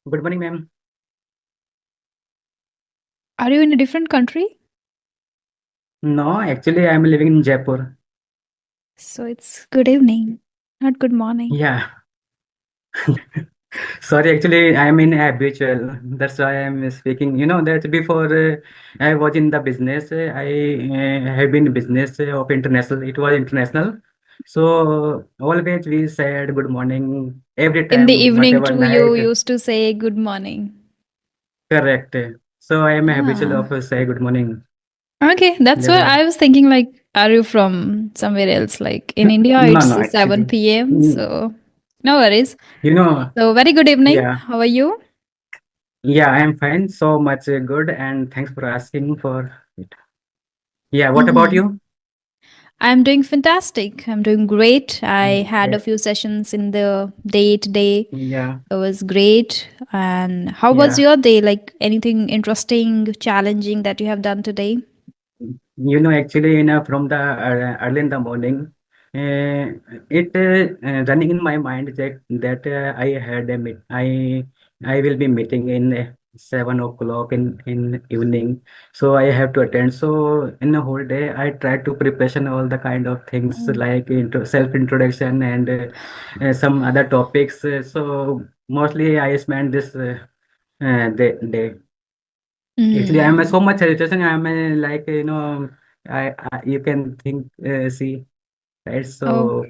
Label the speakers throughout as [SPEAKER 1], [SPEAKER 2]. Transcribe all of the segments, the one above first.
[SPEAKER 1] Good morning, ma'am.
[SPEAKER 2] Are you in a different country?
[SPEAKER 1] No, actually, I'm living in Jaipur.
[SPEAKER 2] So it's good evening, not good morning.
[SPEAKER 1] Yeah. Sorry, actually, I'm in habitual. That's why I'm speaking. That before I was in the business, I have been business of international. It was international. So always we said good morning every
[SPEAKER 2] In the
[SPEAKER 1] time,
[SPEAKER 2] evening
[SPEAKER 1] whatever
[SPEAKER 2] too, you
[SPEAKER 1] night.
[SPEAKER 2] used to say good morning.
[SPEAKER 1] Correct. So I am habitual
[SPEAKER 2] Ah,
[SPEAKER 1] of say good morning.
[SPEAKER 2] okay. That's
[SPEAKER 1] That's
[SPEAKER 2] what
[SPEAKER 1] why.
[SPEAKER 2] I was thinking. Like, are you from somewhere else? Like in India,
[SPEAKER 1] No,
[SPEAKER 2] it's
[SPEAKER 1] no, actually.
[SPEAKER 2] 7 p.m.
[SPEAKER 1] Mm,
[SPEAKER 2] So no worries.
[SPEAKER 1] You know,
[SPEAKER 2] So very good evening.
[SPEAKER 1] yeah.
[SPEAKER 2] How are you?
[SPEAKER 1] Yeah, I'm fine. So much good, and thanks for asking for it. Yeah, what about
[SPEAKER 2] Mm-hmm.
[SPEAKER 1] you?
[SPEAKER 2] I'm doing fantastic. I'm doing great. I had a
[SPEAKER 1] Yeah,
[SPEAKER 2] few sessions in the day today.
[SPEAKER 1] yeah,
[SPEAKER 2] It was great. And how was
[SPEAKER 1] yeah.
[SPEAKER 2] your day? Like anything interesting, challenging that you have done today?
[SPEAKER 1] Actually, from the early in the morning, it running in my mind that I had a meet. I will be meeting in 7 o'clock in evening, so I have to attend. So in the whole day, I try to preparation all the kind of things
[SPEAKER 2] Oh.
[SPEAKER 1] like self introduction and some other topics. So mostly I spend this day. Actually, I'm
[SPEAKER 2] Mm.
[SPEAKER 1] so much hesitation. Like you can think see right.
[SPEAKER 2] Oh,
[SPEAKER 1] So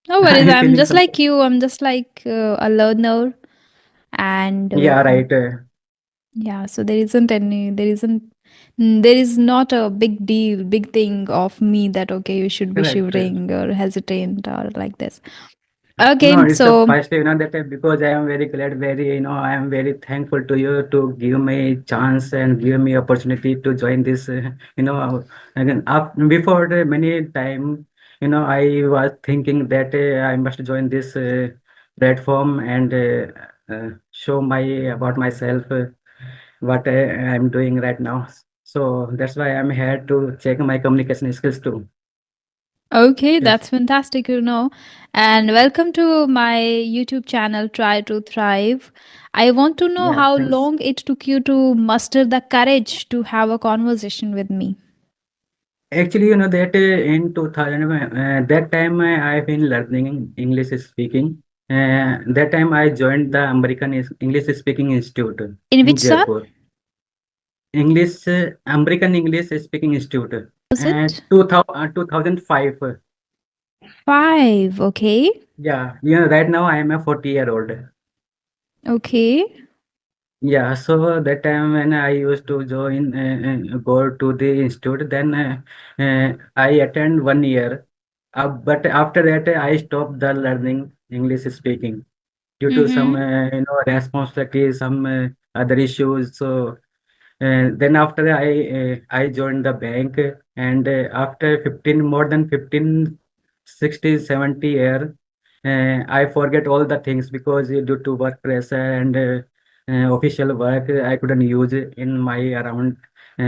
[SPEAKER 2] no worries.
[SPEAKER 1] I'm
[SPEAKER 2] I'm
[SPEAKER 1] feeling
[SPEAKER 2] just
[SPEAKER 1] something.
[SPEAKER 2] like you. I'm just like a learner. And
[SPEAKER 1] Yeah, right.
[SPEAKER 2] yeah, so there is not a big deal, big thing of me that, okay, you should be
[SPEAKER 1] Correct.
[SPEAKER 2] shivering or hesitant or like this.
[SPEAKER 1] No,
[SPEAKER 2] Okay,
[SPEAKER 1] it's the
[SPEAKER 2] so,
[SPEAKER 1] first that because I am very glad, very I am very thankful to you to give me chance and give me opportunity to join this. Again, before the many time, I was thinking that I must join this platform and show my about myself what I'm doing right now. So that's why I'm here to check my communication skills too.
[SPEAKER 2] okay,
[SPEAKER 1] Yes.
[SPEAKER 2] that's fantastic to know. And welcome to my YouTube channel, Try to Thrive. I want to know
[SPEAKER 1] Yeah.
[SPEAKER 2] how
[SPEAKER 1] Thanks.
[SPEAKER 2] long it took you to muster the courage to have a conversation with me.
[SPEAKER 1] Actually, that in 2000, that time I've been learning English speaking. That time I joined the American English Speaking Institute
[SPEAKER 2] In
[SPEAKER 1] in
[SPEAKER 2] which son
[SPEAKER 1] Jaipur. American English Speaking Institute.
[SPEAKER 2] was it?
[SPEAKER 1] 2005.
[SPEAKER 2] 5, okay.
[SPEAKER 1] Yeah, right now I am a 40-year-old.
[SPEAKER 2] Okay.
[SPEAKER 1] Yeah, so that time when I used to go to the institute, then I attend 1 year. But after that, I stopped the learning English speaking due to some,
[SPEAKER 2] Mm-hmm.
[SPEAKER 1] responsibilities, some other issues. So then after I joined the bank, and after 15 more than 15 60 70 year, I forget all the things because due to work pressure and official work, I couldn't use it in my around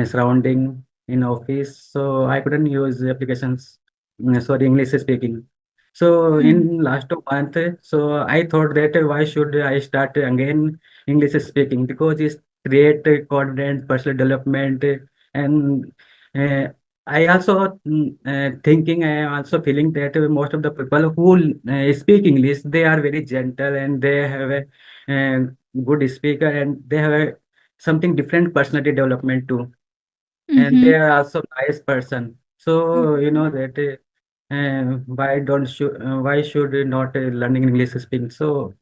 [SPEAKER 1] surrounding in office, so I couldn't use applications. Sorry, English speaking. So
[SPEAKER 2] Mm.
[SPEAKER 1] in last month, so I thought that why should I start again English speaking, because it's create confidence, personal development, and uh, I also thinking, I am also feeling that most of the people who speak English, they are very gentle and they have a uh, good speaker and they have something different personality development too, and they
[SPEAKER 2] Mhm.
[SPEAKER 1] are also nice person. So
[SPEAKER 2] Mhm.
[SPEAKER 1] that why should not learning English speaking? So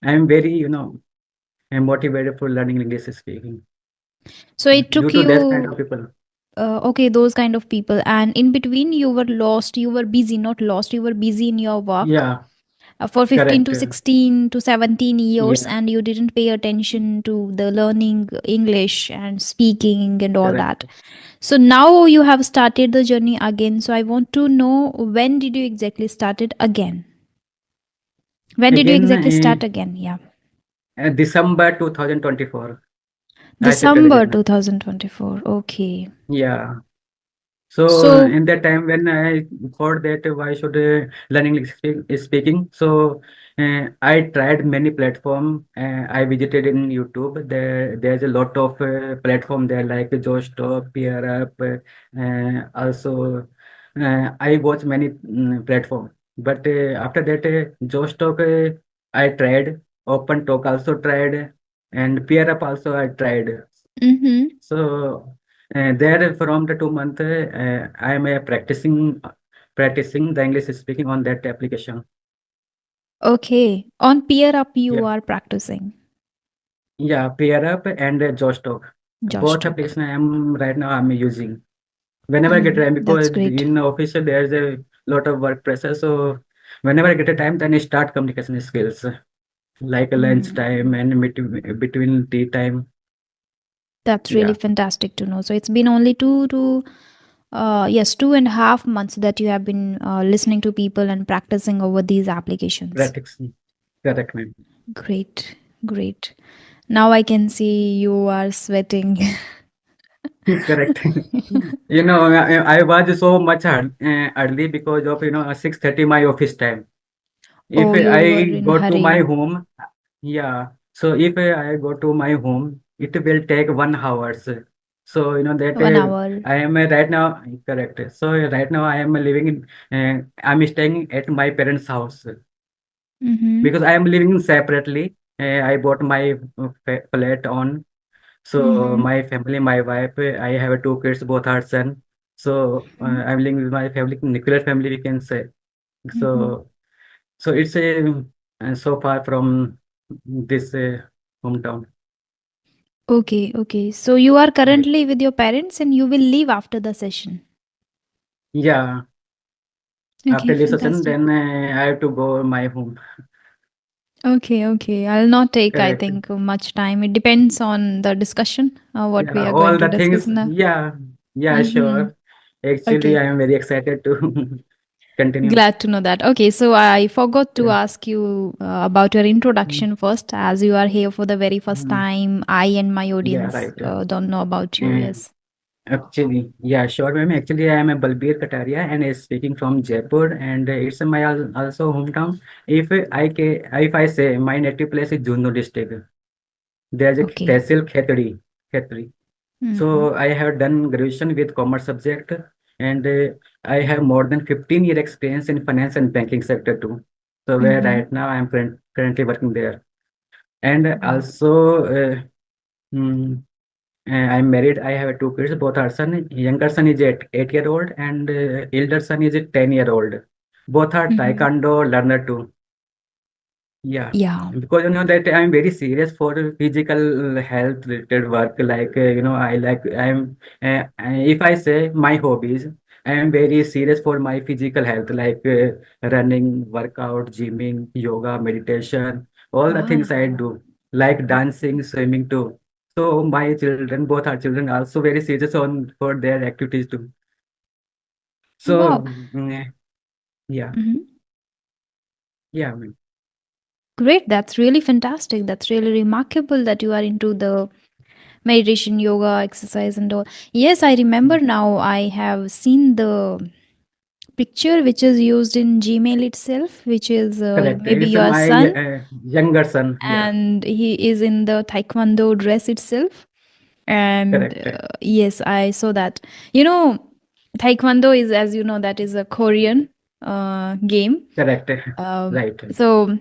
[SPEAKER 1] I am very I'm motivated for learning English speaking
[SPEAKER 2] So it
[SPEAKER 1] due
[SPEAKER 2] took
[SPEAKER 1] to that kind of
[SPEAKER 2] you,
[SPEAKER 1] people.
[SPEAKER 2] okay, those kind of people, and in between you were lost, you were busy, not lost, you were busy in your work
[SPEAKER 1] Yeah,
[SPEAKER 2] for 15
[SPEAKER 1] correct.
[SPEAKER 2] to 16 to 17 years,
[SPEAKER 1] Yeah,
[SPEAKER 2] and you didn't pay attention to the learning English and speaking and all
[SPEAKER 1] correct.
[SPEAKER 2] that. So now you have started the journey again. So I want to know, when did you exactly started again? When did you
[SPEAKER 1] Again,
[SPEAKER 2] exactly start again? Yeah.
[SPEAKER 1] December 2024, I started
[SPEAKER 2] December
[SPEAKER 1] again.
[SPEAKER 2] 2024. Okay.
[SPEAKER 1] Yeah. So
[SPEAKER 2] So,
[SPEAKER 1] in that time when I thought that why should learn English speaking, so I tried many platform. I visited in YouTube. There's a lot of platform there like Joshtalk, PeerUp. Also, I watch many platform. But after that, Joshtalk I tried. Open Talk also tried, and PeerUp also I tried.
[SPEAKER 2] mm-hmm.
[SPEAKER 1] So there from the 2 month, I am practicing the English speaking on that application.
[SPEAKER 2] Okay. On Peer Up,
[SPEAKER 1] Yeah,
[SPEAKER 2] you are practicing.
[SPEAKER 1] yeah, PeerUp and Josh Talk.
[SPEAKER 2] Josh
[SPEAKER 1] Both
[SPEAKER 2] Talk.
[SPEAKER 1] application I'm using whenever I get
[SPEAKER 2] Mm,
[SPEAKER 1] time
[SPEAKER 2] that's
[SPEAKER 1] because
[SPEAKER 2] great.
[SPEAKER 1] in office there's a lot of work pressure. So whenever I get a time, then I start communication skills like lunch
[SPEAKER 2] Mm,
[SPEAKER 1] time and between tea time.
[SPEAKER 2] that's really
[SPEAKER 1] Yeah,
[SPEAKER 2] fantastic to know. So it's been only yes, 2.5 months that you have been listening to people and practicing over these applications.
[SPEAKER 1] practicing. Correct, ma'am.
[SPEAKER 2] Great, great. Now I can see you are sweating.
[SPEAKER 1] Correct. I was so much early because of 6:30 my office time. If
[SPEAKER 2] Oh, you were
[SPEAKER 1] I
[SPEAKER 2] in
[SPEAKER 1] go to my
[SPEAKER 2] hurry.
[SPEAKER 1] home, yeah. So if I go to my home, it will take 1 hours. So that
[SPEAKER 2] 1 hour.
[SPEAKER 1] I am right now correct. So right now I am living in. I'm staying at my parents' house
[SPEAKER 2] Mm-hmm.
[SPEAKER 1] because I am living separately. I bought my flat on. So
[SPEAKER 2] Mm-hmm.
[SPEAKER 1] my family, my wife, I have two kids, both are son. So I'm living with my family, nuclear family, we can say.
[SPEAKER 2] Mm-hmm.
[SPEAKER 1] So it's so far from this hometown.
[SPEAKER 2] Okay, okay. So you are
[SPEAKER 1] Yeah,
[SPEAKER 2] currently with your parents and you will leave after the session.
[SPEAKER 1] yeah.
[SPEAKER 2] Okay,
[SPEAKER 1] After this session,
[SPEAKER 2] fantastic.
[SPEAKER 1] then I have to go my home.
[SPEAKER 2] Okay, okay. I'll not take, I
[SPEAKER 1] Correct.
[SPEAKER 2] think, much time. It depends on the discussion, what we
[SPEAKER 1] Yeah,
[SPEAKER 2] are going
[SPEAKER 1] all
[SPEAKER 2] to
[SPEAKER 1] the
[SPEAKER 2] discuss
[SPEAKER 1] things.
[SPEAKER 2] now.
[SPEAKER 1] Yeah, yeah,
[SPEAKER 2] Mm-hmm.
[SPEAKER 1] sure. Actually,
[SPEAKER 2] Okay.
[SPEAKER 1] I am very excited to continue.
[SPEAKER 2] Glad to know that. Okay, so I forgot to
[SPEAKER 1] Yeah,
[SPEAKER 2] ask you about your
[SPEAKER 1] mm,
[SPEAKER 2] introduction first. As you are here for the very first
[SPEAKER 1] mm,
[SPEAKER 2] time, I and my
[SPEAKER 1] yeah,
[SPEAKER 2] audience
[SPEAKER 1] right.
[SPEAKER 2] don't know about you.
[SPEAKER 1] Uh,
[SPEAKER 2] Yes.
[SPEAKER 1] Actually, yeah, sure, ma'am. Actually, I am a Balbir Kataria and is speaking from Jaipur, and it's my also hometown. If I say my native place is Junnu district, there's a
[SPEAKER 2] Okay.
[SPEAKER 1] Tehsil Khetri.
[SPEAKER 2] Mm-hmm.
[SPEAKER 1] So I have done graduation with commerce subject, and I have more than 15-year experience in finance and banking sector too. So where
[SPEAKER 2] Mm-hmm.
[SPEAKER 1] right now I am currently working there, and
[SPEAKER 2] Wow.
[SPEAKER 1] also. Hmm, I'm married. I have two kids. Both are son. Younger son is 8 year old, and elder son is a 10-year old. Both are
[SPEAKER 2] Mm-hmm.
[SPEAKER 1] taekwondo learner too. Yeah,
[SPEAKER 2] Yeah.
[SPEAKER 1] because that I'm very serious for physical health related work. Like I like if I say my hobbies, I am very serious for my physical health, like running, workout, gymming, yoga, meditation, all the things I
[SPEAKER 2] Wow.
[SPEAKER 1] do, like dancing, swimming too. So my children, both our children, also very serious on for their activities too. So
[SPEAKER 2] Wow.
[SPEAKER 1] yeah,
[SPEAKER 2] Mhm.
[SPEAKER 1] yeah, I mean,
[SPEAKER 2] Great. That's really fantastic. That's really remarkable that you are into the meditation, yoga, exercise, and all. Yes, I remember
[SPEAKER 1] mm,
[SPEAKER 2] now. I have seen the picture which is used in Gmail itself, which is
[SPEAKER 1] correct.
[SPEAKER 2] maybe
[SPEAKER 1] It's
[SPEAKER 2] your
[SPEAKER 1] my
[SPEAKER 2] son,
[SPEAKER 1] younger son. Yeah,
[SPEAKER 2] and he is in the Taekwondo dress itself. And
[SPEAKER 1] correct.
[SPEAKER 2] yes, I saw that. You know, Taekwondo is, as you know, that is a Korean game.
[SPEAKER 1] Correct.
[SPEAKER 2] Um,
[SPEAKER 1] Right.
[SPEAKER 2] so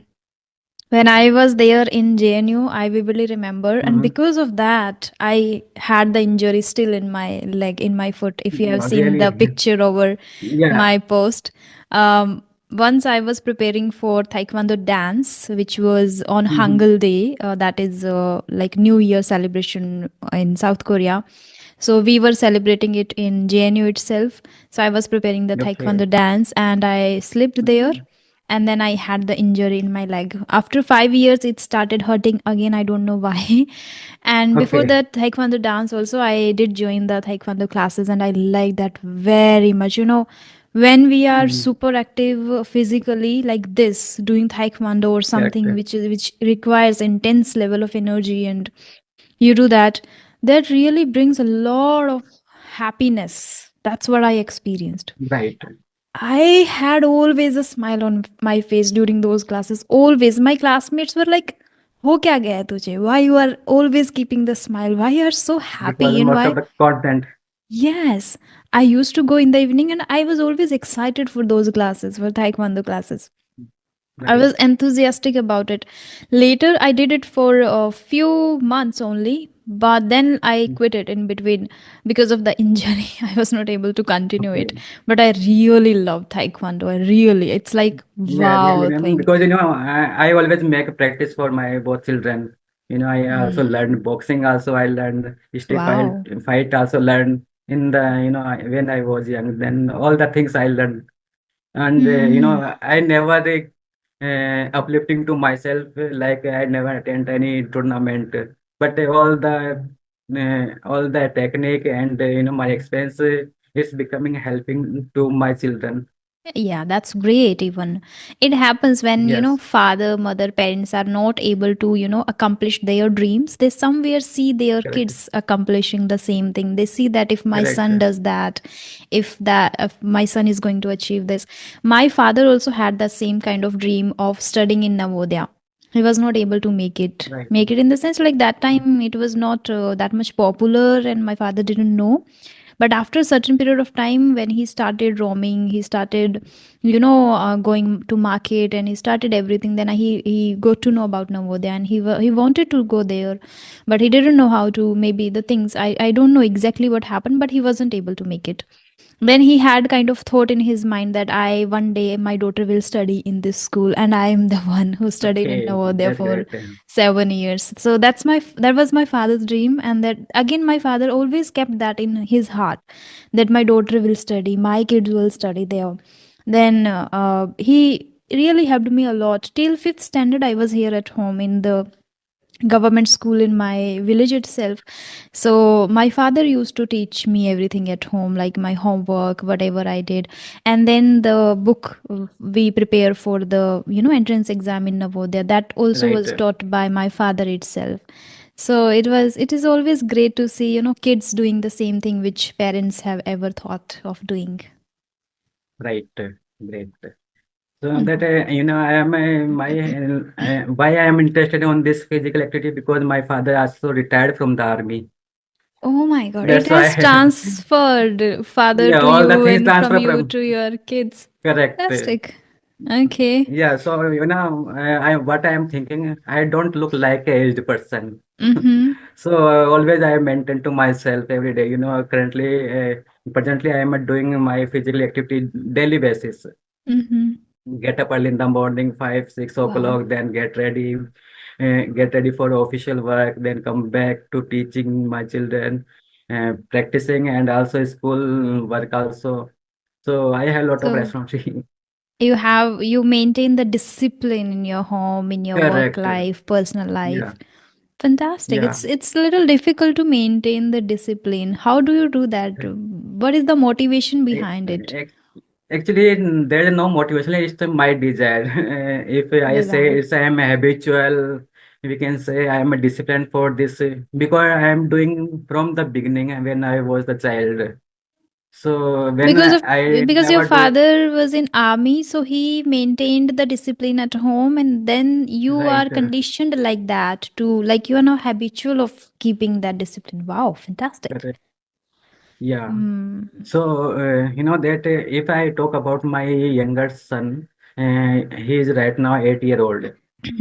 [SPEAKER 2] when I was there in JNU, I vividly remember, and
[SPEAKER 1] Mm-hmm.
[SPEAKER 2] because of that, I had the injury still in my leg, in my foot. If you have seen the
[SPEAKER 1] Really.
[SPEAKER 2] picture over
[SPEAKER 1] Yeah.
[SPEAKER 2] my post, um, once I was preparing for Taekwondo dance, which was on
[SPEAKER 1] Mm-hmm.
[SPEAKER 2] Hangul Day, that is like New Year celebration in South Korea. So we were celebrating it in JNU itself. So I was preparing the
[SPEAKER 1] Okay.
[SPEAKER 2] Taekwondo dance, and I slipped there, and then I had the injury in my leg. After 5 years, it started hurting again. I don't know why. And before
[SPEAKER 1] Okay.
[SPEAKER 2] that Taekwondo dance, also, I did join the Taekwondo classes, and I like that very much. When we are
[SPEAKER 1] Mm.
[SPEAKER 2] super active physically like this, doing Taekwondo or
[SPEAKER 1] Correct.
[SPEAKER 2] something which requires intense level of energy, and you do that, that really brings a lot of happiness. That's what I experienced.
[SPEAKER 1] Right.
[SPEAKER 2] I had always a smile on my face during those classes. Always. My classmates were like, "हो क्या गया है तुझे? Why you are always keeping the smile? Why you are so happy?
[SPEAKER 1] Because
[SPEAKER 2] And
[SPEAKER 1] most
[SPEAKER 2] why?"
[SPEAKER 1] of the content.
[SPEAKER 2] Yes, I used to go in the evening and I was always excited for those classes, for Taekwondo classes. I
[SPEAKER 1] Right.
[SPEAKER 2] was enthusiastic about it. Later, I did it for a few months only, but then I quit it in between because of the injury. I was not able to continue it.
[SPEAKER 1] Okay.
[SPEAKER 2] But I really love Taekwondo. I really, it's like
[SPEAKER 1] Yeah, really,
[SPEAKER 2] wow
[SPEAKER 1] ma'am.
[SPEAKER 2] thing.
[SPEAKER 1] Because I always make practice for my both children. I also
[SPEAKER 2] Mm.
[SPEAKER 1] learned boxing. Also, I learned street
[SPEAKER 2] Wow.
[SPEAKER 1] fight. Also learned in the when I was young. Then all the things I learned, and
[SPEAKER 2] Hmm.
[SPEAKER 1] I never uplifting to myself like I never attend any tournament. But all the technique and my expense is becoming helping to my children.
[SPEAKER 2] Yeah, that's great. Even it happens when,
[SPEAKER 1] Yes,
[SPEAKER 2] father, mother, parents are not able to, accomplish their dreams. They somewhere see their
[SPEAKER 1] correct,
[SPEAKER 2] kids accomplishing the same thing. They see that if my
[SPEAKER 1] correct.
[SPEAKER 2] son does that, if my son is going to achieve this. My father also had the same kind of dream of studying in Navodaya. He was not able to make it.
[SPEAKER 1] Right.
[SPEAKER 2] Make it in the sense like that time it was not that much popular, and my father didn't know. But after a certain period of time, when he started roaming, he started going to market, and he started everything, then he got to know about Navodaya, and he wanted to go there, but he didn't know how to. Maybe the things, I don't know exactly what happened, but he wasn't able to make it. Then he had kind of thought in his mind that I one day my daughter will study in this school, and I am the one who studied in
[SPEAKER 1] Okay,
[SPEAKER 2] Navodaya
[SPEAKER 1] that's
[SPEAKER 2] for
[SPEAKER 1] great.
[SPEAKER 2] 7 years. So that was my father's dream, and that again my father always kept that in his heart, that my daughter will study, my kids will study there. Then he really helped me a lot till fifth standard. I was here at home in the government school in my village itself. So my father used to teach me everything at home, like my homework, whatever I did. And then the book we prepare for the entrance exam in Navodaya, that also
[SPEAKER 1] Right,
[SPEAKER 2] was taught by my father itself. So it is always great to see kids doing the same thing which parents have ever thought of doing.
[SPEAKER 1] right, great. So that
[SPEAKER 2] Mhm.
[SPEAKER 1] I am why I am interested on this physical activity because my father also retired from the army.
[SPEAKER 2] Oh my god, it
[SPEAKER 1] That's
[SPEAKER 2] has
[SPEAKER 1] why,
[SPEAKER 2] transferred father
[SPEAKER 1] yeah,
[SPEAKER 2] to
[SPEAKER 1] all the
[SPEAKER 2] you
[SPEAKER 1] things
[SPEAKER 2] and from
[SPEAKER 1] transfer
[SPEAKER 2] you
[SPEAKER 1] from
[SPEAKER 2] to your kids.
[SPEAKER 1] correct.
[SPEAKER 2] Fantastic. Okay.
[SPEAKER 1] Yeah, so I what I am thinking, I don't look like a aged person.
[SPEAKER 2] Mm-hmm.
[SPEAKER 1] So always I maintain to myself every day. Presently I am doing my physical activity daily basis.
[SPEAKER 2] Mm-hmm.
[SPEAKER 1] Get up early in the morning, 5, 6 o'clock,
[SPEAKER 2] Wow.
[SPEAKER 1] then get ready for official work, then come back to teaching my children, practicing, and also school work also. So I have a lot of
[SPEAKER 2] So
[SPEAKER 1] responsibility.
[SPEAKER 2] you maintain the discipline in your home, in your work
[SPEAKER 1] Correct.
[SPEAKER 2] life, personal
[SPEAKER 1] Yeah.
[SPEAKER 2] life. Fantastic.
[SPEAKER 1] Yeah.
[SPEAKER 2] It's a little difficult to maintain the discipline. How do you do that? What is the motivation
[SPEAKER 1] Eh,
[SPEAKER 2] behind it?
[SPEAKER 1] eh, Actually, there is no motivation. It's my desire. If I say
[SPEAKER 2] Desire.
[SPEAKER 1] it's I am habitual, we can say I am a disciplined for this because I am doing from the beginning when I was a child. So when
[SPEAKER 2] Because of
[SPEAKER 1] I
[SPEAKER 2] because your
[SPEAKER 1] never do
[SPEAKER 2] father was in army, so he maintained the discipline at home, and then you
[SPEAKER 1] right,
[SPEAKER 2] are conditioned like that to, like, you are now habitual of keeping that discipline. Wow, fantastic.
[SPEAKER 1] correct. Yeah.
[SPEAKER 2] Mm.
[SPEAKER 1] So that if I talk about my younger son, he is right now 8 year old,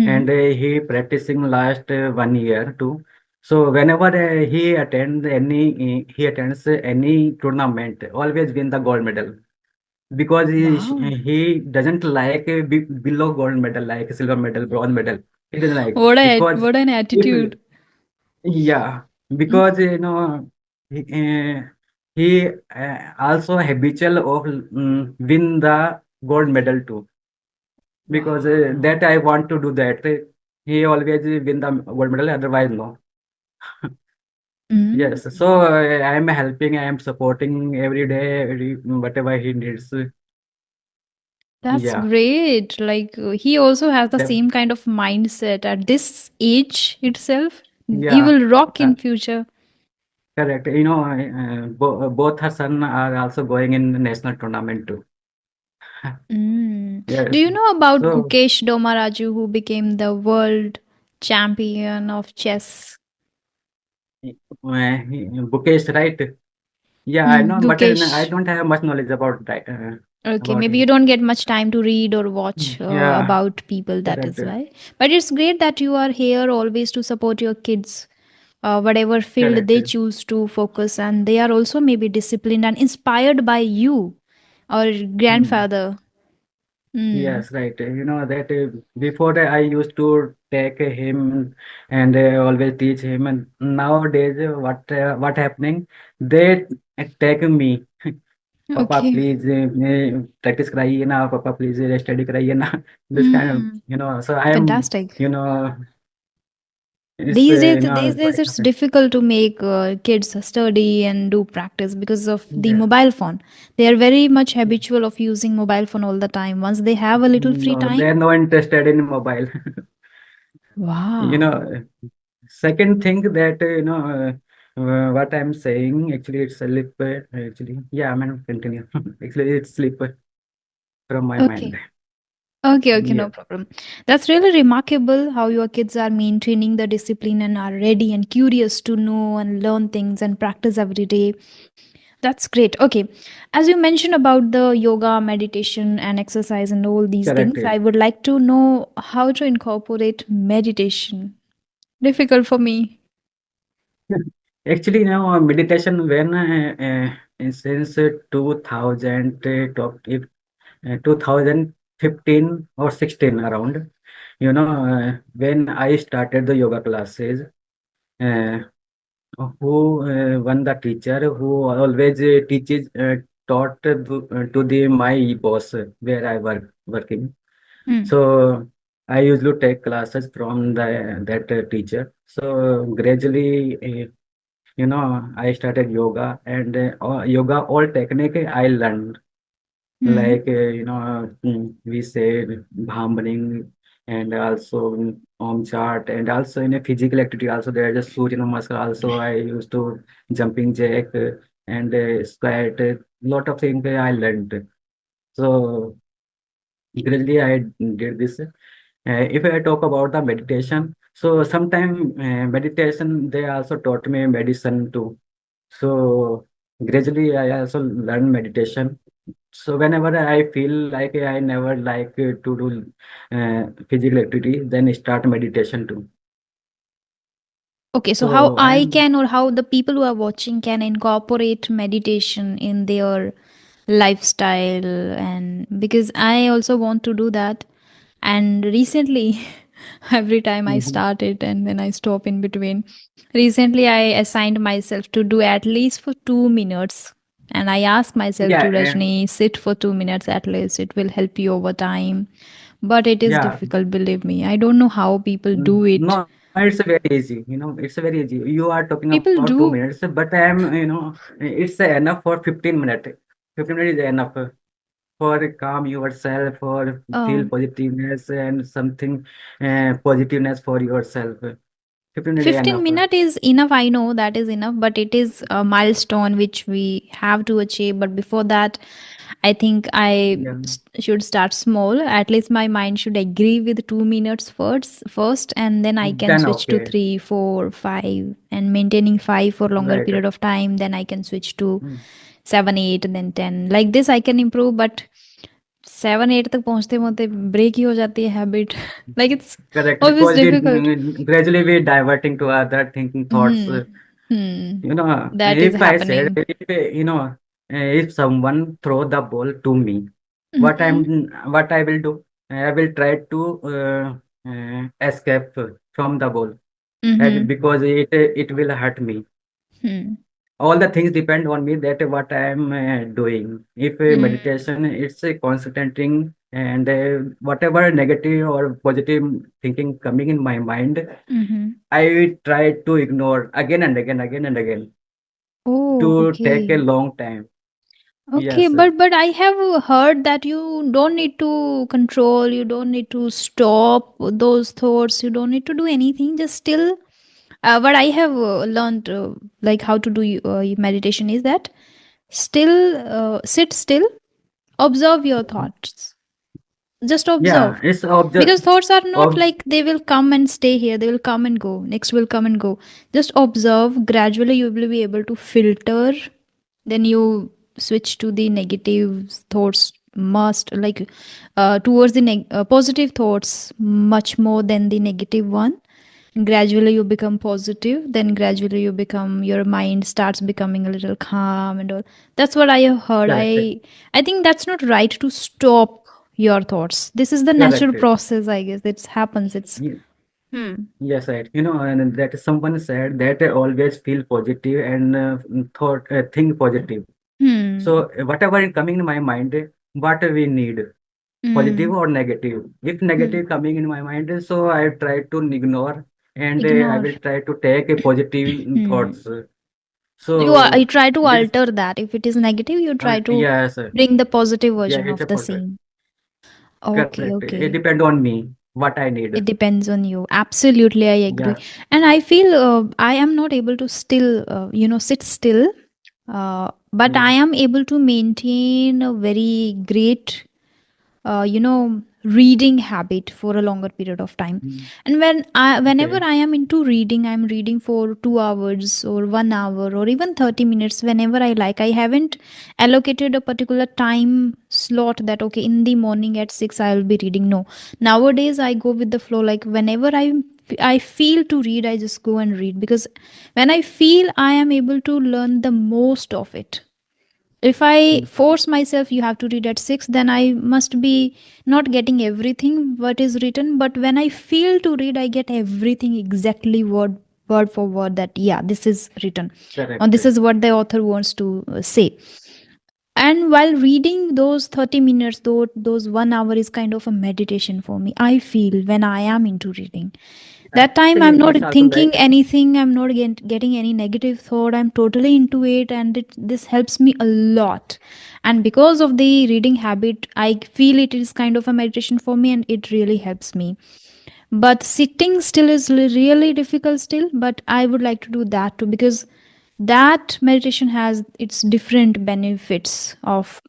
[SPEAKER 1] and he practicing last 1 year too. So whenever he attends any tournament, always win the gold medal because
[SPEAKER 2] Wow.
[SPEAKER 1] he doesn't like below gold medal like silver medal, bronze medal. He doesn't like because
[SPEAKER 2] What an
[SPEAKER 1] if
[SPEAKER 2] attitude.
[SPEAKER 1] yeah,
[SPEAKER 2] Mm.
[SPEAKER 1] because he, he also habitual of win the gold medal too. Because
[SPEAKER 2] Wow.
[SPEAKER 1] that I want to do that. He always win the gold medal, otherwise no.
[SPEAKER 2] Mm.
[SPEAKER 1] Yes, so I am helping, I am supporting every day, whatever he needs.
[SPEAKER 2] That's
[SPEAKER 1] Yeah,
[SPEAKER 2] great. Like he also has the
[SPEAKER 1] def-
[SPEAKER 2] same kind of mindset at this age itself. He
[SPEAKER 1] yeah.
[SPEAKER 2] will rock
[SPEAKER 1] Uh,
[SPEAKER 2] in future.
[SPEAKER 1] correct. You know, both her son are also going in the national tournament too.
[SPEAKER 2] Mm. Do
[SPEAKER 1] Yes.
[SPEAKER 2] you know about
[SPEAKER 1] So,
[SPEAKER 2] Gukesh Domaraju, who became the world champion of chess?
[SPEAKER 1] Bukesh, right? Yeah, I know, but I
[SPEAKER 2] Gukesh.
[SPEAKER 1] don't have much knowledge about that,
[SPEAKER 2] Okay,
[SPEAKER 1] about
[SPEAKER 2] maybe you
[SPEAKER 1] him.
[SPEAKER 2] don't get much time to read or watch
[SPEAKER 1] Yeah,
[SPEAKER 2] about people, that
[SPEAKER 1] correct,
[SPEAKER 2] is why. But it's great that you are here always to support your kids, whatever field
[SPEAKER 1] correct.
[SPEAKER 2] they choose to focus, and they are also maybe disciplined and inspired by you or
[SPEAKER 1] Hmm.
[SPEAKER 2] grandfather. Mm.
[SPEAKER 1] Yes, right. You know that before I used to take him and always teach him, and nowadays what happening? They take me, Papa,
[SPEAKER 2] Okay.
[SPEAKER 1] please practice कराइए ना, Papa, please study कराइए ना. This kind of,
[SPEAKER 2] Mm.
[SPEAKER 1] so I am,
[SPEAKER 2] Fantastic.
[SPEAKER 1] you know, it's
[SPEAKER 2] These days,
[SPEAKER 1] quite
[SPEAKER 2] it's
[SPEAKER 1] happy.
[SPEAKER 2] difficult to make kids study and do practice because of the
[SPEAKER 1] Yeah.
[SPEAKER 2] mobile phone. They are very much habitual of using mobile phone all the time. Once they have a little free
[SPEAKER 1] No,
[SPEAKER 2] time,
[SPEAKER 1] they're no interested in mobile. You
[SPEAKER 2] wow.
[SPEAKER 1] know, second thing that what I'm saying actually it's a slip actually. Yeah, I'm gonna continue. Actually, it's slip from my mind.
[SPEAKER 2] Okay. Okay,
[SPEAKER 1] Yeah,
[SPEAKER 2] no problem. That's really remarkable how your kids are maintaining the discipline and are ready and curious to know and learn things and practice every day. That's great. Okay. As you mentioned about the yoga, meditation, and exercise and all these
[SPEAKER 1] correct.
[SPEAKER 2] things, I would like to know how to incorporate meditation. Difficult for me.
[SPEAKER 1] Actually, meditation when since 2000 top if 2015 or 16 around, when I started the yoga classes. Uh, who one the teacher who always taught to the my boss where I working.
[SPEAKER 2] Hmm.
[SPEAKER 1] So I used to take classes from the that teacher. So gradually, I started yoga and yoga all technique I learned
[SPEAKER 2] Hmm.
[SPEAKER 1] like we say bhambaning and also om chart and also in a physical activity also there is a surya namaskar also I used to jumping jack and squat lot of things I learned. So gradually I did this. If I talk about the meditation, so sometime meditation they also taught me medicine too. So gradually I also learned meditation. So whenever I feel like I never like to do physical activity, then start meditation too.
[SPEAKER 2] Okay, so how
[SPEAKER 1] So
[SPEAKER 2] I
[SPEAKER 1] I'm
[SPEAKER 2] can or how the people who are watching can incorporate meditation in their lifestyle, and because I also want to do that. And recently, every time I
[SPEAKER 1] Mhm.
[SPEAKER 2] start it and then I stop in between. Recently, I assigned myself to do at least for 2 minutes. And I asked myself to,
[SPEAKER 1] Yeah,
[SPEAKER 2] Rajni, sit for 2 minutes at least. It will help you over time. But it is
[SPEAKER 1] yeah.
[SPEAKER 2] difficult, believe me. I don't know how people do it.
[SPEAKER 1] No, it's very easy. It's very easy. You are talking about
[SPEAKER 2] People
[SPEAKER 1] 2 minutes,
[SPEAKER 2] do.
[SPEAKER 1] but I am, it's enough for 15 minutes. 15 minutes is enough for calm yourself, for feel
[SPEAKER 2] Um,
[SPEAKER 1] positiveness and something positiveness for yourself. 15 minutes is
[SPEAKER 2] 15
[SPEAKER 1] enough.
[SPEAKER 2] minute is enough. I know that is enough, but it is a milestone which we have to achieve. But before that, I think
[SPEAKER 1] Yeah.
[SPEAKER 2] should start small. At least my mind should agree with 2 minutes first, and then I can
[SPEAKER 1] Then
[SPEAKER 2] switch to
[SPEAKER 1] okay.
[SPEAKER 2] 3, 4, 5, and maintaining 5 for longer
[SPEAKER 1] Right.
[SPEAKER 2] period of time. Then I can switch to
[SPEAKER 1] Mm.
[SPEAKER 2] 7, 8, and then 10. Like this, I can improve. But 7, 8 तक पहुंचते पहुंचते break ही हो जाती है habit. Like it's
[SPEAKER 1] Correct.
[SPEAKER 2] always
[SPEAKER 1] Because
[SPEAKER 2] difficult.
[SPEAKER 1] gradually we diverting to other thinking thoughts.
[SPEAKER 2] Hmm. Hmm. That is
[SPEAKER 1] If I said,
[SPEAKER 2] happening.
[SPEAKER 1] if someone throw the ball to me,
[SPEAKER 2] Mm-hmm.
[SPEAKER 1] what I will do? I will try to escape from the ball, and
[SPEAKER 2] Mm-hmm.
[SPEAKER 1] because it will hurt me.
[SPEAKER 2] Hmm.
[SPEAKER 1] All the things depend on me that what I am doing. If
[SPEAKER 2] Hmm.
[SPEAKER 1] meditation, it's a concentrating and whatever negative or positive thinking coming in my mind,
[SPEAKER 2] Mm-hmm.
[SPEAKER 1] I try to ignore again and again
[SPEAKER 2] Oh,
[SPEAKER 1] to take a
[SPEAKER 2] okay.
[SPEAKER 1] long time.
[SPEAKER 2] Okay,
[SPEAKER 1] Yes,
[SPEAKER 2] but I have heard that you don't need to control, you don't need to stop those thoughts, you don't need to do anything. Just still What I have learned, like how to do meditation, is that still, sit still, observe your thoughts. Just
[SPEAKER 1] Yeah,
[SPEAKER 2] observe,
[SPEAKER 1] it's object
[SPEAKER 2] because thoughts are not
[SPEAKER 1] of
[SPEAKER 2] like they will come and stay here, they will come and go, next will come and go. Just observe, gradually you will be able to filter. Then you switch to the negative thoughts, must like, towards the positive thoughts much more than the negative one. Gradually you become positive, then gradually you become, your mind starts becoming a little calm and all. That's what I have heard.
[SPEAKER 1] correct,
[SPEAKER 2] I think that's not right to stop your thoughts. This is the natural
[SPEAKER 1] correct.
[SPEAKER 2] process, I guess. It happens. It's
[SPEAKER 1] Ye-
[SPEAKER 2] hmm.
[SPEAKER 1] Yes, right. And that someone said that always feel positive and think positive.
[SPEAKER 2] Hmm.
[SPEAKER 1] So whatever is coming in my mind, what we need, positive
[SPEAKER 2] Hmm.
[SPEAKER 1] or negative. If
[SPEAKER 2] Hmm.
[SPEAKER 1] negative coming in my mind, so I try to ignore, and I
[SPEAKER 2] Ignore.
[SPEAKER 1] will try to take a positive
[SPEAKER 2] Hmm.
[SPEAKER 1] thoughts.
[SPEAKER 2] You
[SPEAKER 1] So
[SPEAKER 2] try to
[SPEAKER 1] this,
[SPEAKER 2] alter that. If it is negative, you try to
[SPEAKER 1] yes,
[SPEAKER 2] bring the positive
[SPEAKER 1] yeah,
[SPEAKER 2] version
[SPEAKER 1] it's
[SPEAKER 2] of
[SPEAKER 1] a
[SPEAKER 2] the
[SPEAKER 1] perfect.
[SPEAKER 2] same. Okay,
[SPEAKER 1] Correct. It
[SPEAKER 2] okay.
[SPEAKER 1] depend on me what I need.
[SPEAKER 2] It depends on you. Absolutely, I agree.
[SPEAKER 1] Yeah.
[SPEAKER 2] And I feel I am not able to still, sit still, but I
[SPEAKER 1] Yeah.
[SPEAKER 2] am able to maintain a very great, reading habit for a longer period of time.
[SPEAKER 1] Mm.
[SPEAKER 2] And whenever
[SPEAKER 1] Okay.
[SPEAKER 2] I am into reading, I'm reading for 2 hours or 1 hour or even 30 minutes whenever I like. I haven't allocated a particular time slot that, okay, in the morning at 6 I will be reading. No, nowadays I go with the flow. Like whenever I feel to read, I just go and read, because when I feel, I am able to learn the most of it. If I
[SPEAKER 1] Mm.
[SPEAKER 2] force myself, you have to read at 6, then I must be not getting everything what is written. But when I feel to read, I get everything exactly word for word, that yeah, this is written, or
[SPEAKER 1] Correct.
[SPEAKER 2] this is what the author wants to say. And while reading those 30 minutes, though, those 1 hour is kind of a meditation for me, I feel, when I am into reading. That time
[SPEAKER 1] Actually,
[SPEAKER 2] I'm not
[SPEAKER 1] it's also
[SPEAKER 2] thinking
[SPEAKER 1] like,
[SPEAKER 2] anything, I'm not getting any negative thought, I'm totally into it, and this helps me a lot. And because of the reading habit, I feel it is kind of a meditation for me, and it really helps me. But sitting still is really difficult still, but I would like to do that too, because that meditation has its different benefits of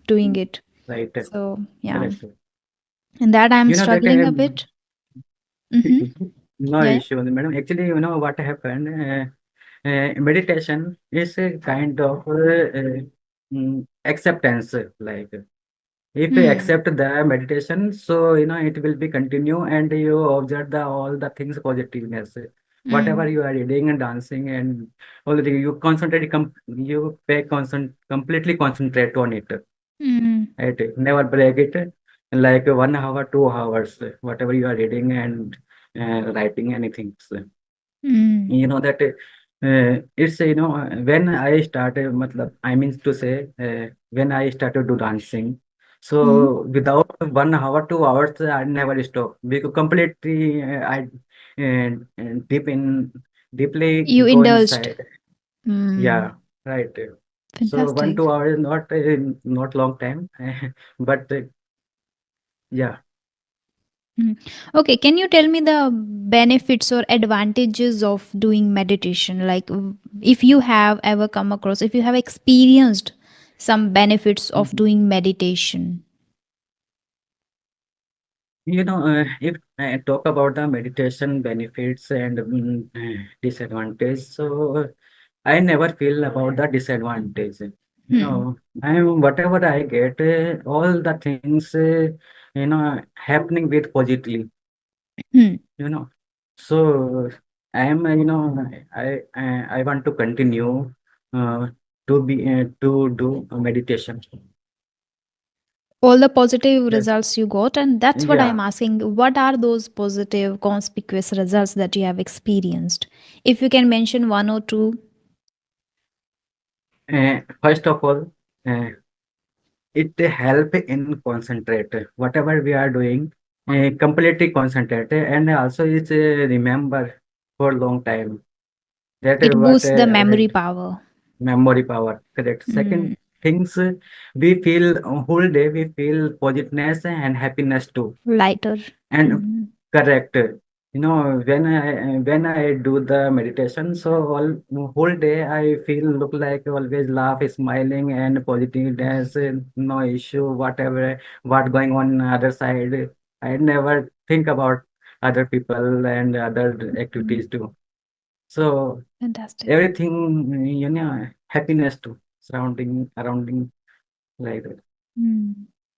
[SPEAKER 2] doing it.
[SPEAKER 1] right.
[SPEAKER 2] So yeah,
[SPEAKER 1] Correct.
[SPEAKER 2] and that I'm
[SPEAKER 1] That
[SPEAKER 2] struggling a bit. Mm-hmm.
[SPEAKER 1] no
[SPEAKER 2] Yeah, yeah.
[SPEAKER 1] issue, madam. Actually, what happened. Meditation is a kind of acceptance. Like if you
[SPEAKER 2] Hmm.
[SPEAKER 1] accept the meditation, so it will be continue, and you observe the all the things positiveness. Whatever
[SPEAKER 2] Mm.
[SPEAKER 1] you are reading and dancing and all the things, you concentrate, you pay completely concentrate on it.
[SPEAKER 2] Mm.
[SPEAKER 1] Right? Never break it. Like 1 hour, 2 hours, whatever you are reading and writing anything. So,
[SPEAKER 2] Mm.
[SPEAKER 1] that it's when I started, matlab, I mean to say, when I started to dancing,
[SPEAKER 2] Mm.
[SPEAKER 1] so without 1 hour, 2 hours, I never stop because completely I deep in deeply
[SPEAKER 2] You
[SPEAKER 1] go
[SPEAKER 2] indulged.
[SPEAKER 1] inside.
[SPEAKER 2] Mm.
[SPEAKER 1] Yeah, right. So one,
[SPEAKER 2] Fantastic.
[SPEAKER 1] 2 hours not long time, but yeah.
[SPEAKER 2] Mm. Okay, can you tell me the benefits or advantages of doing meditation? Like, if you have ever come across, if you have experienced some benefits of
[SPEAKER 1] Mhm.
[SPEAKER 2] doing meditation.
[SPEAKER 1] If I talk about the meditation benefits and disadvantage, so I never feel about the disadvantage.
[SPEAKER 2] Hmm.
[SPEAKER 1] Whatever I get, all the things, happening with positively,
[SPEAKER 2] Hmm.
[SPEAKER 1] you know. So I am, I want to continue uh, to do meditation.
[SPEAKER 2] All the positive
[SPEAKER 1] Yes.
[SPEAKER 2] results you got, and that's what I'm
[SPEAKER 1] Yeah.
[SPEAKER 2] asking. What are those positive, conspicuous results that you have experienced? If you can mention one or two.
[SPEAKER 1] First of all, uh, it help in concentrate whatever we are doing, completely concentrate, and also it's remember for a long time that
[SPEAKER 2] It
[SPEAKER 1] what
[SPEAKER 2] boosts the memory power.
[SPEAKER 1] memory power. Correct.
[SPEAKER 2] Mm.
[SPEAKER 1] Second things, we feel whole day we feel positiveness and happiness too.
[SPEAKER 2] Lighter.
[SPEAKER 1] And
[SPEAKER 2] Mm.
[SPEAKER 1] correct. When I do the meditation, so whole day I feel look like always laugh, smiling, and positiveness, no issue, whatever what going on other side. I never think about other people and other
[SPEAKER 2] Mm,
[SPEAKER 1] activities too. So
[SPEAKER 2] fantastic.
[SPEAKER 1] everything, happiness too, surrounding like that.
[SPEAKER 2] Mm.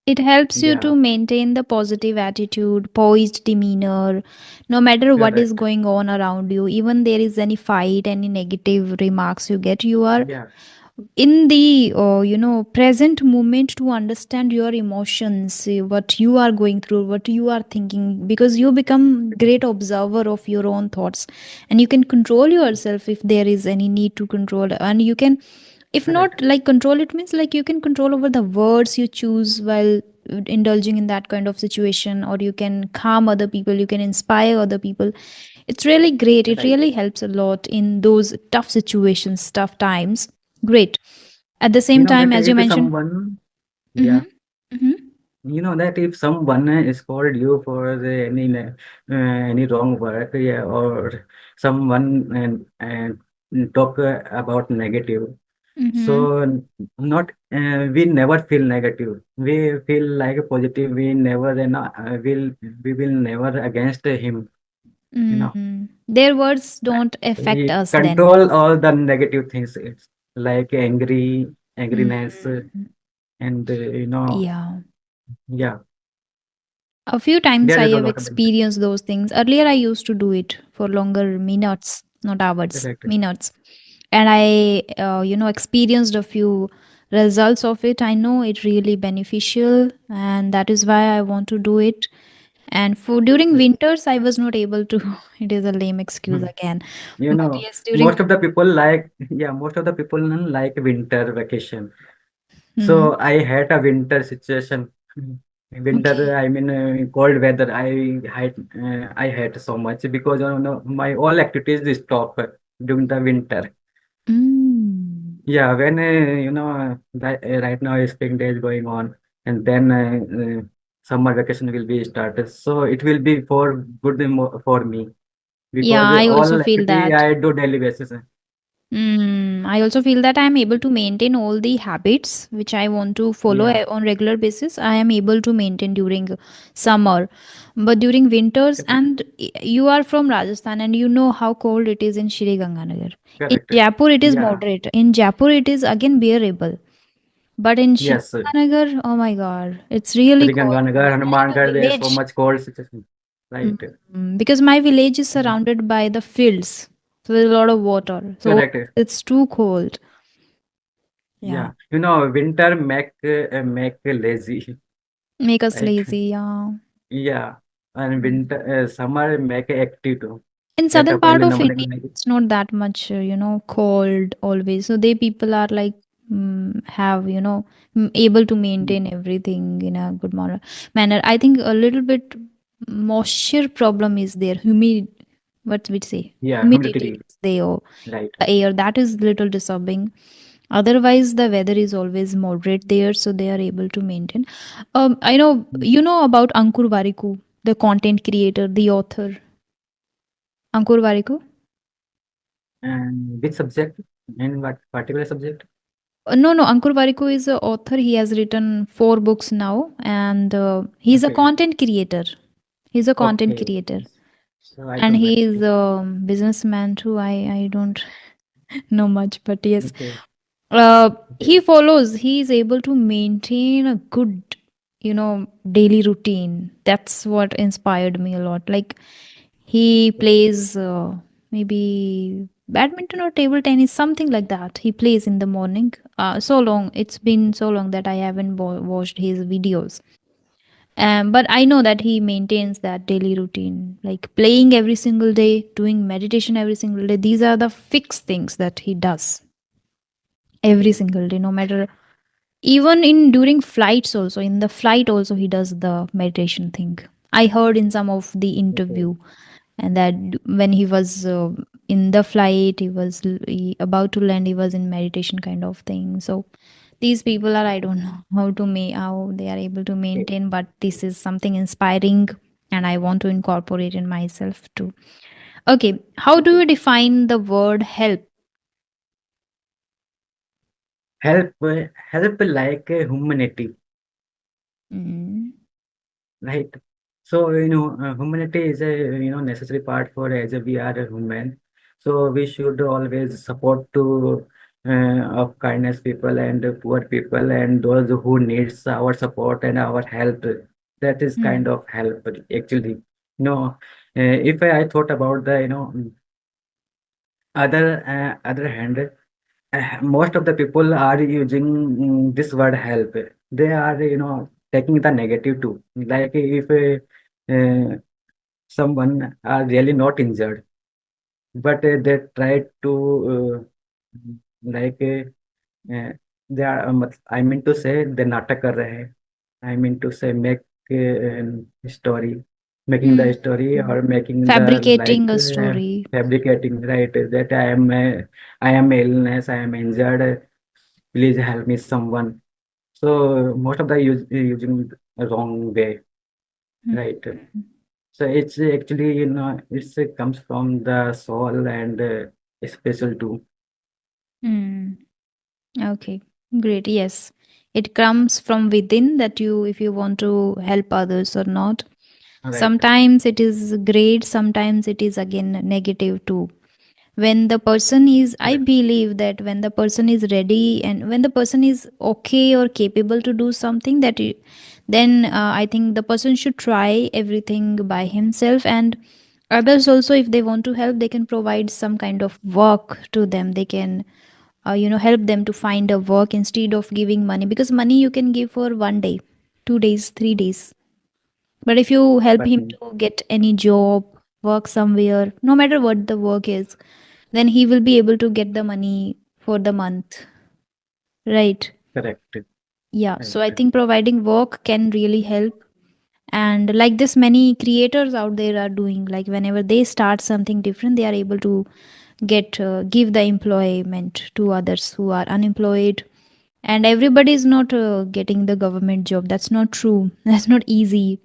[SPEAKER 2] It helps you
[SPEAKER 1] Yeah,
[SPEAKER 2] to maintain the positive attitude, poised demeanor, no matter what is
[SPEAKER 1] correct.
[SPEAKER 2] going on around you. Even there is any fight, any negative remarks you get, you are
[SPEAKER 1] Yeah,
[SPEAKER 2] in the present moment to understand your emotions, what you are going through, what you are thinking, because you become great observer of your own thoughts, and you can control yourself if there is any need to control, and you can, if not
[SPEAKER 1] correct.
[SPEAKER 2] like control, it means like you can control over the words you choose while indulging in that kind of situation, or you can calm other people, you can inspire other people. It's really great, it
[SPEAKER 1] Right.
[SPEAKER 2] really helps a lot in those tough situations, tough times. Great. At the
[SPEAKER 1] You
[SPEAKER 2] same
[SPEAKER 1] know
[SPEAKER 2] time,
[SPEAKER 1] that
[SPEAKER 2] as you
[SPEAKER 1] if
[SPEAKER 2] mentioned.
[SPEAKER 1] someone,
[SPEAKER 2] Mm-hmm.
[SPEAKER 1] yeah,
[SPEAKER 2] Mm-hmm.
[SPEAKER 1] that if someone scold you for any wrong work, yeah, or someone talk about negative,
[SPEAKER 2] Mm-hmm.
[SPEAKER 1] so not we never feel negative. We feel like positive. We never will we will never against him. You know,
[SPEAKER 2] Mm-hmm. Their words don't affect
[SPEAKER 1] we
[SPEAKER 2] us then.
[SPEAKER 1] control all the negative things. It's like angriness,
[SPEAKER 2] Mm-hmm.
[SPEAKER 1] and
[SPEAKER 2] Yeah.
[SPEAKER 1] yeah,
[SPEAKER 2] A few times
[SPEAKER 1] there
[SPEAKER 2] I
[SPEAKER 1] is a
[SPEAKER 2] have
[SPEAKER 1] lot of benefit.
[SPEAKER 2] experienced those things. Earlier, I used to do it for longer minutes, not hours,
[SPEAKER 1] Correct.
[SPEAKER 2] minutes. And I, experienced a few results of it. I know it really beneficial, and that is why I want to do it. And for during winters, I was not able to. It is a lame excuse
[SPEAKER 1] Mhm.
[SPEAKER 2] again, but yes, during.
[SPEAKER 1] Most of the people like, yeah, most of the people like winter vacation.
[SPEAKER 2] Hmm.
[SPEAKER 1] So I had a winter situation.
[SPEAKER 2] Okay.
[SPEAKER 1] Winter, I mean, cold weather. I hate so much because my all activities stop during the winter.
[SPEAKER 2] Mm.
[SPEAKER 1] Yeah, when right now spring day is going on, and then summer vacation will be started. So it will be for good for me
[SPEAKER 2] Yeah,
[SPEAKER 1] because
[SPEAKER 2] I also
[SPEAKER 1] all
[SPEAKER 2] feel
[SPEAKER 1] activity
[SPEAKER 2] that.
[SPEAKER 1] I do daily basis.
[SPEAKER 2] I also feel that I am able to maintain all the habits which I want to follow
[SPEAKER 1] Yeah,
[SPEAKER 2] on regular basis. I am able to maintain during summer, but during winters,
[SPEAKER 1] correct,
[SPEAKER 2] and you are from Rajasthan and you know how cold it is in Shri Ganganagar. In
[SPEAKER 1] correct.
[SPEAKER 2] Jaipur, it is
[SPEAKER 1] Yeah,
[SPEAKER 2] moderate. In Jaipur, it is again bearable. But in Shri
[SPEAKER 1] yes.
[SPEAKER 2] Ganganagar, oh my God, it's really cold.
[SPEAKER 1] Ganganagar,
[SPEAKER 2] Because I have a
[SPEAKER 1] Hanumangarh, there is so
[SPEAKER 2] village.
[SPEAKER 1] much cold situation. Right.
[SPEAKER 2] Because my village is
[SPEAKER 1] Mhm.
[SPEAKER 2] surrounded by the fields, so there's a lot of water. So
[SPEAKER 1] Correct.
[SPEAKER 2] it's too cold. Yeah.
[SPEAKER 1] Yeah. Winter make lazy.
[SPEAKER 2] Make us
[SPEAKER 1] Right.
[SPEAKER 2] lazy, yeah.
[SPEAKER 1] Yeah. And
[SPEAKER 2] Mm.
[SPEAKER 1] winter, summer make active too.
[SPEAKER 2] In
[SPEAKER 1] Get
[SPEAKER 2] southern
[SPEAKER 1] up
[SPEAKER 2] part
[SPEAKER 1] early in the
[SPEAKER 2] of
[SPEAKER 1] morning.
[SPEAKER 2] India, it's not that much, cold always. So they people are like have able to maintain everything in a good manner. I think a little bit moisture problem is there. What we say,
[SPEAKER 1] Yeah,
[SPEAKER 2] humidity
[SPEAKER 1] humidity.
[SPEAKER 2] is there.
[SPEAKER 1] Right.
[SPEAKER 2] The air that is little disturbing. Otherwise, the weather is always moderate there, so they are able to maintain. I know
[SPEAKER 1] Mm.
[SPEAKER 2] you know about Ankur Wariku, the content creator, the author. Ankur Wariku.
[SPEAKER 1] And which subject? And what particular subject?
[SPEAKER 2] No, Ankur Wariku is a author. He has written 4 books now, and he's a
[SPEAKER 1] Okay.
[SPEAKER 2] content creator. He's a content
[SPEAKER 1] Okay.
[SPEAKER 2] creator,
[SPEAKER 1] So I
[SPEAKER 2] and
[SPEAKER 1] don't
[SPEAKER 2] he is
[SPEAKER 1] know.
[SPEAKER 2] a businessman too. I don't know much, but yes,
[SPEAKER 1] Okay.
[SPEAKER 2] uh, he
[SPEAKER 1] Okay.
[SPEAKER 2] follows. He is able to maintain a good, daily routine. That's what inspired me a lot. Like he plays maybe badminton or table tennis, something like that. He plays in the morning. So long. It's been so long that I haven't watched his videos. But I know that he maintains that daily routine, like playing every single day, doing meditation every single day. These are the fixed things that he does every
[SPEAKER 1] Okay.
[SPEAKER 2] single day, no matter, even in during flights also, in the flight also he does the meditation thing. I heard in some of the
[SPEAKER 1] Okay.
[SPEAKER 2] interview, and that when he was in the flight, about to land, he was in meditation kind of thing. So these people are, I don't know how they are able to
[SPEAKER 1] Okay.
[SPEAKER 2] maintain, but this is something inspiring. and I want to incorporate in myself too. Okay, how do
[SPEAKER 1] Okay.
[SPEAKER 2] you define the word help?
[SPEAKER 1] Help, help like humanity,
[SPEAKER 2] Mm.
[SPEAKER 1] right? So, humanity is a, necessary part for as we are a human. So we should always support to of kindness people and poor people and those who needs our support and our help. That is kind
[SPEAKER 2] Mm.
[SPEAKER 1] of help actually. If I thought about the, other hand, most of the people are using this word help. They are, taking the negative too. Like if someone are really not injured, but they try to like uh, they are I mean to say they नाटक कर रहे हैं. I mean to say make story, making the
[SPEAKER 2] Mm.
[SPEAKER 1] story or making the
[SPEAKER 2] Fabricating
[SPEAKER 1] like
[SPEAKER 2] a story.
[SPEAKER 1] fabricating, right? That I am illness, I am injured. Please help me, someone. So most of the using a wrong way,
[SPEAKER 2] Mm.
[SPEAKER 1] right? So it's actually, it comes from the soul and special too,
[SPEAKER 2] Mm. Okay, great. Yes, it comes from within that you, if you want to help others or not.
[SPEAKER 1] right?
[SPEAKER 2] Sometimes it is great, sometimes it is again negative too. When the person is, I
[SPEAKER 1] Correct,
[SPEAKER 2] believe that when the person is ready and when the person is okay or capable to do something, then I think the person should try everything by himself, and others also, if they want to help, they can provide some kind of work to them. They can help them to find a work instead of giving money, because money you can give for 1 day, 2 days, 3 days, but if you help
[SPEAKER 1] but
[SPEAKER 2] him to get any job, work somewhere, no matter what the work is, then he will be able to get the money for the month, right?
[SPEAKER 1] correct,
[SPEAKER 2] Yeah,
[SPEAKER 1] right,
[SPEAKER 2] so I think providing work can really help. And like this, many creators out there are doing, like whenever they start something different, they are able to give the employment to others who are unemployed. And everybody is not getting the government job. That's not true. That's not easy.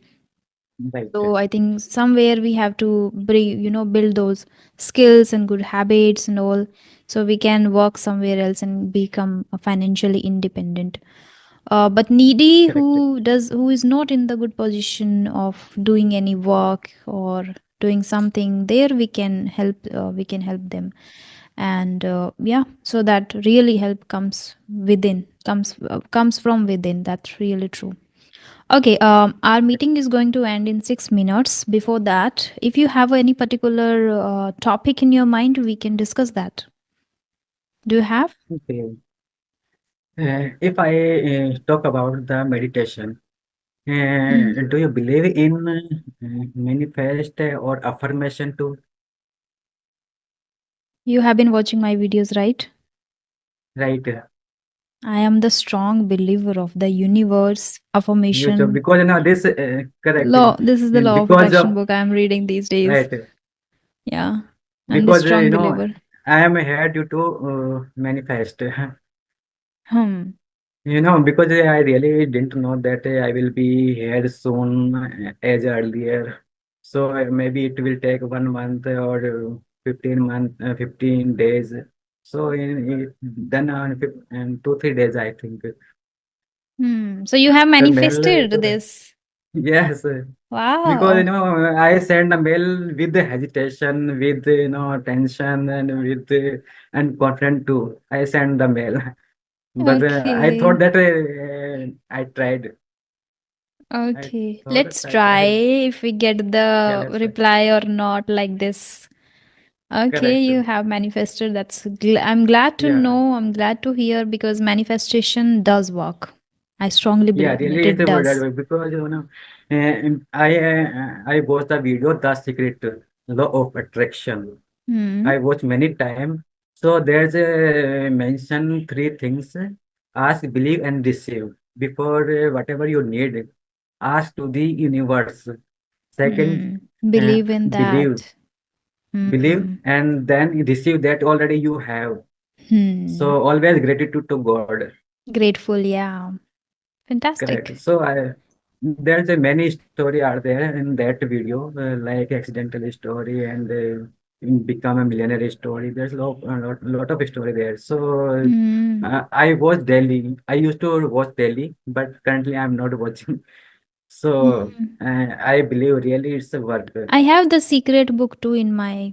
[SPEAKER 1] right,
[SPEAKER 2] So I think somewhere we have to build those skills and good habits and all, so we can work somewhere else and become financially independent. But needy,
[SPEAKER 1] correct,
[SPEAKER 2] who is not in the good position of doing any work or doing something, there we can help. We can help them, and yeah, so that really help comes from within. That's really true. Okay, our meeting is going to end in 6 minutes. Before that, if you have any particular topic in your mind, we can discuss that. Do you have?
[SPEAKER 1] okay. If I talk about the meditation,
[SPEAKER 2] Mm.
[SPEAKER 1] do you believe in manifest or affirmation too?
[SPEAKER 2] You have been watching my videos, right?
[SPEAKER 1] Right.
[SPEAKER 2] I am the strong believer of the universe
[SPEAKER 1] You so
[SPEAKER 2] affirmation
[SPEAKER 1] because this correct
[SPEAKER 2] law. This is the law of
[SPEAKER 1] because
[SPEAKER 2] attraction
[SPEAKER 1] of
[SPEAKER 2] book I am reading these days.
[SPEAKER 1] right
[SPEAKER 2] Yeah, I'm the
[SPEAKER 1] because
[SPEAKER 2] strong believer.
[SPEAKER 1] I am here due to manifest.
[SPEAKER 2] Hmm.
[SPEAKER 1] Because I really didn't know that I will be here soon as earlier. So maybe it will take 1 month or 15 days. So then in 2 3 days I think.
[SPEAKER 2] Hmm. So you have
[SPEAKER 1] The mail,
[SPEAKER 2] manifested this.
[SPEAKER 1] yes, because
[SPEAKER 2] Wow.
[SPEAKER 1] I send a mail with the hesitation, with tension, and with and confident too. I send the mail, but I thought
[SPEAKER 2] Okay.
[SPEAKER 1] that I
[SPEAKER 2] Okay,
[SPEAKER 1] thought
[SPEAKER 2] let's
[SPEAKER 1] that
[SPEAKER 2] try if we get
[SPEAKER 1] yeah,
[SPEAKER 2] the
[SPEAKER 1] let's try.
[SPEAKER 2] reply or not like this. Okay,
[SPEAKER 1] Correct.
[SPEAKER 2] you have manifested. I'm glad to
[SPEAKER 1] Yeah,
[SPEAKER 2] know. I'm glad to hear, because manifestation does work. I strongly
[SPEAKER 1] yeah,
[SPEAKER 2] believe in it.
[SPEAKER 1] really, it's
[SPEAKER 2] It
[SPEAKER 1] a word
[SPEAKER 2] does.
[SPEAKER 1] because I watched the video, The Secret Law of Attraction.
[SPEAKER 2] Hmm.
[SPEAKER 1] I watch many time. So there's a mention three things: ask, believe, and receive. Before whatever you need, ask to the universe. Second,
[SPEAKER 2] Hmm.
[SPEAKER 1] uh,
[SPEAKER 2] Believe in
[SPEAKER 1] believe,
[SPEAKER 2] that. Hmm.
[SPEAKER 1] and then receive that already you have.
[SPEAKER 2] Hmm.
[SPEAKER 1] So always gratitude to God.
[SPEAKER 2] Grateful. Yeah.
[SPEAKER 1] Correct.
[SPEAKER 2] Fantastic.
[SPEAKER 1] So I. there's a many story are there in that video, like accidental story and become a millionaire story. There's lot of story there. So
[SPEAKER 2] Mm.
[SPEAKER 1] I watch daily. I used to watch daily, but currently I'm not watching. So
[SPEAKER 2] Mm.
[SPEAKER 1] I believe really it's a work.
[SPEAKER 2] I have the secret book too in my,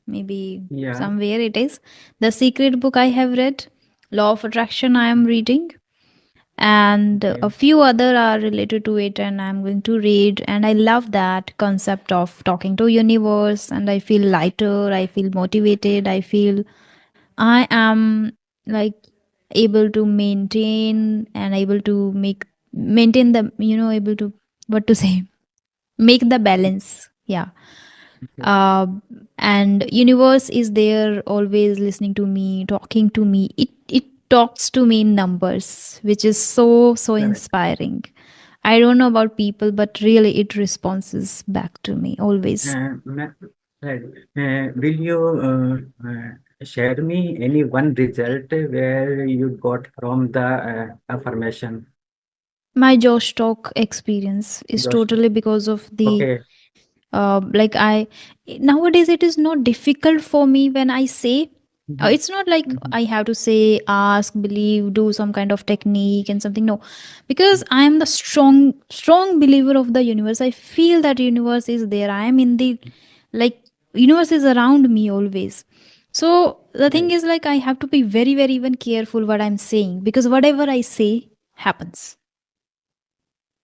[SPEAKER 2] maybe
[SPEAKER 1] Yeah.
[SPEAKER 2] somewhere it is. The secret book I have read, Law of Attraction I am reading, and
[SPEAKER 1] Okay.
[SPEAKER 2] a few other are related to it and I'm going to read, and I love that concept of talking to universe, and I feel lighter, I feel motivated, I feel I am like able to maintain and able to maintain the, able to, what to say, make the balance. Yeah.
[SPEAKER 1] Okay.
[SPEAKER 2] uh, and universe is there always listening to me, talking to me. It talks to me in numbers, which is so
[SPEAKER 1] Correct.
[SPEAKER 2] inspiring. I don't know about people, but really it responses back to me always.
[SPEAKER 1] Right. Will you share me any one result where you got from the affirmation?
[SPEAKER 2] My Josh talk experience is
[SPEAKER 1] Just
[SPEAKER 2] totally because of the
[SPEAKER 1] okay.
[SPEAKER 2] like I nowadays it is not difficult for me when I say,
[SPEAKER 1] Mhm,
[SPEAKER 2] it's not like
[SPEAKER 1] mhm.
[SPEAKER 2] I have to say, ask, believe, do some kind of technique and something. No, because I am the strong believer of the universe. I feel that universe is there. I am in the, like, universe is around me always. So the thing
[SPEAKER 1] Right.
[SPEAKER 2] is, like, I have to be very even careful what I'm saying, because whatever I say happens.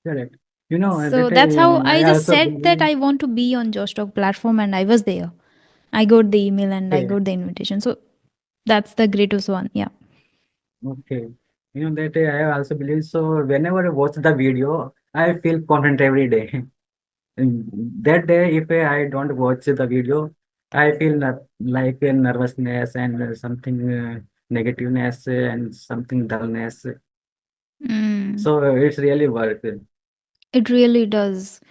[SPEAKER 1] Correct. You know
[SPEAKER 2] So
[SPEAKER 1] that
[SPEAKER 2] that's how I
[SPEAKER 1] I
[SPEAKER 2] just
[SPEAKER 1] also
[SPEAKER 2] said that
[SPEAKER 1] believe.
[SPEAKER 2] I want to be on Josh Talk platform, and I was there. I got the email and I
[SPEAKER 1] Okay.
[SPEAKER 2] got the invitation. So that's the greatest one. Yeah.
[SPEAKER 1] Okay. You know that I also believe. So whenever I watch the video, I feel confident every day. And that day, if I don't watch the video, I feel like a nervousness and something negativeness and something dullness.
[SPEAKER 2] Mm,
[SPEAKER 1] So it's really worth it.
[SPEAKER 2] it really does.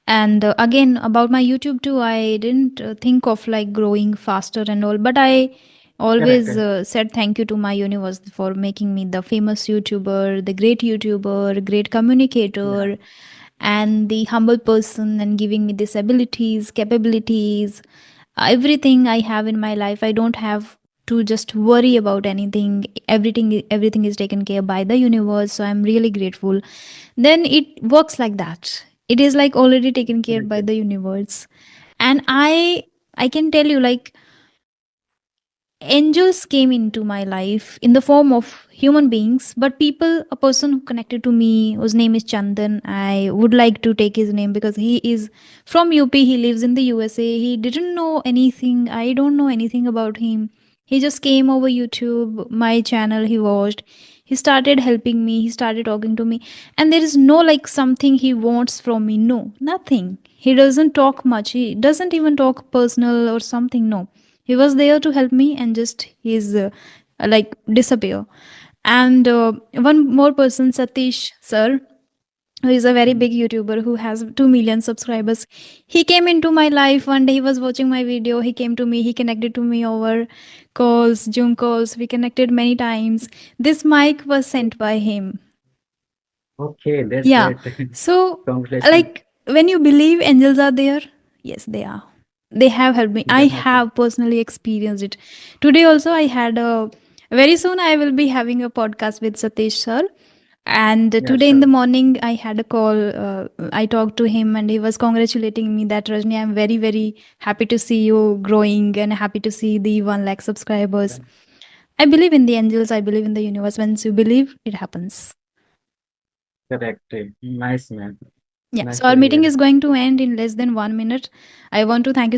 [SPEAKER 2] And again, about my YouTube too, I didn't think of like growing faster and all, but I
[SPEAKER 1] Correct.
[SPEAKER 2] always said thank you to my universe for making me the famous YouTuber, the great YouTuber, great
[SPEAKER 1] Yeah.
[SPEAKER 2] communicator, and the humble person, and giving me these abilities, capabilities, everything I have in my life. I don't have to just worry about anything. Everything is taken care by the universe. So I'm really grateful. Then it works like that. It is like already taken care by
[SPEAKER 1] Correct.
[SPEAKER 2] the universe. And I can tell you, like, angels came into my life in the form of human beings, but people, a person who connected to me, whose name is Chandan. I would like to take his name because he is from UP. He lives in the USA. He didn't know anything. I don't know anything about him. He just came over YouTube, my channel. He watched. He started helping me. He started talking to me. And there is no like something he wants from me. No, nothing. He doesn't talk much. He doesn't even talk personal or something. No, he was there to help me, and just he's like disappear. And one more person, Satish sir, who is a very
[SPEAKER 1] Mhm.
[SPEAKER 2] big YouTuber who has 2 million subscribers. He came into my life one day. He was watching my video. He came to me. He connected to me over calls, Zoom calls. We connected many times. This mic was sent by him.
[SPEAKER 1] Okay, that's
[SPEAKER 2] Yeah.
[SPEAKER 1] great.
[SPEAKER 2] So,
[SPEAKER 1] Congratulations.
[SPEAKER 2] like, when you believe angels are there, yes, they are. They have helped me. I
[SPEAKER 1] Definitely.
[SPEAKER 2] have personally experienced it. Today, also, I had a very soon I will be having a podcast with Satish sir. And
[SPEAKER 1] Yeah,
[SPEAKER 2] today in the
[SPEAKER 1] sure.
[SPEAKER 2] morning, I had a call. I talked to him, and he was congratulating me that, Rajni, I'm very happy to see you growing and happy to see the 1 lakh subscribers. I believe in the angels. I believe in the universe. Once you believe, it happens.
[SPEAKER 1] Correct. Nice, man.
[SPEAKER 2] Yeah.
[SPEAKER 1] Nice
[SPEAKER 2] So
[SPEAKER 1] to
[SPEAKER 2] our meeting
[SPEAKER 1] hear.
[SPEAKER 2] is going to end in less than 1 minute. I want to thank you